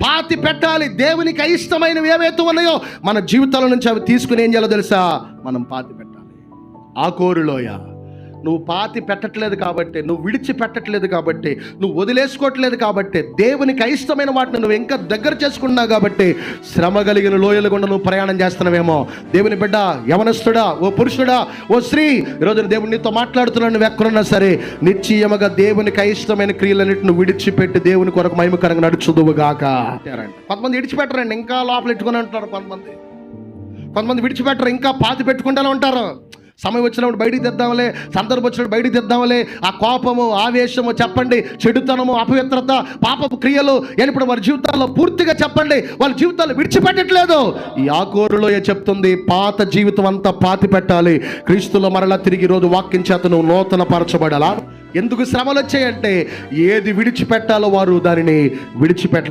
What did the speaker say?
పాతి పెట్టాలి. దేవునికి అయిష్టమైనవి ఏవైతే ఉన్నాయో మన జీవితాల నుంచి అవి తీసుకుని ఏం చేయాలో తెలుసా, మనం పాతి పెట్టాలి. ఆ కోరులోయ నువ్వు పాతి పెట్టట్లేదు కాబట్టి, నువ్వు విడిచిపెట్టట్లేదు కాబట్టి, నువ్వు వదిలేసుకోవట్లేదు కాబట్టి, దేవునికి అయిష్టమైన వాటిని నువ్వు ఇంకా దగ్గర చేసుకున్నావు కాబట్టి శ్రమ కలిగిన లోయలు గుండా నువ్వు ప్రయాణం చేస్తున్నావేమో. దేవుని బిడ్డ, యవనస్తుడా, ఓ పురుషుడా, ఓ స్త్రీ, ఈరోజు దేవుడు నీతో మాట్లాడుతున్నాడు. నువ్వు ఎక్కడున్నా సరే నిశ్చయముగా దేవునికి అయిష్టమైన క్రియలన్నిటిని విడిచిపెట్టి దేవుని కొరకు మహిమకరంగా నడుచుదువుగాక. కొంతమంది విడిచిపెట్టరండి, ఇంకా లోపల ఎట్టుకుని ఉంటారు. కొంతమంది విడిచిపెట్టరు, ఇంకా పాతి పెట్టుకుంటూనే ఉంటారు. సమయం వచ్చినప్పుడు బయటికి తెద్దామలే, సందర్భం వచ్చినప్పుడు బయటికి తెద్దామలే. ఆ కోపము, ఆవేశము, చెప్పండి, చెడుతనము, అపవిత్రత, పాపపు క్రియలు ఇప్పుడు వారి జీవితాల్లో పూర్తిగా చెప్పండి, వాళ్ళ జీవితాలు విడిచిపెట్టట్లేదు. ఈ ఆకోరులో చెప్తుంది, పాత జీవితం అంతా పాతి పెట్టాలి. క్రీస్తులో మరలా తిరిగి రోజు వాక్యం చేత నువ్వు నూతన పరచబడాలా. ఎందుకు శ్రమలు వచ్చాయంటే ఏది విడిచిపెట్టాలో వారు దానిని విడిచిపెట్టాలి.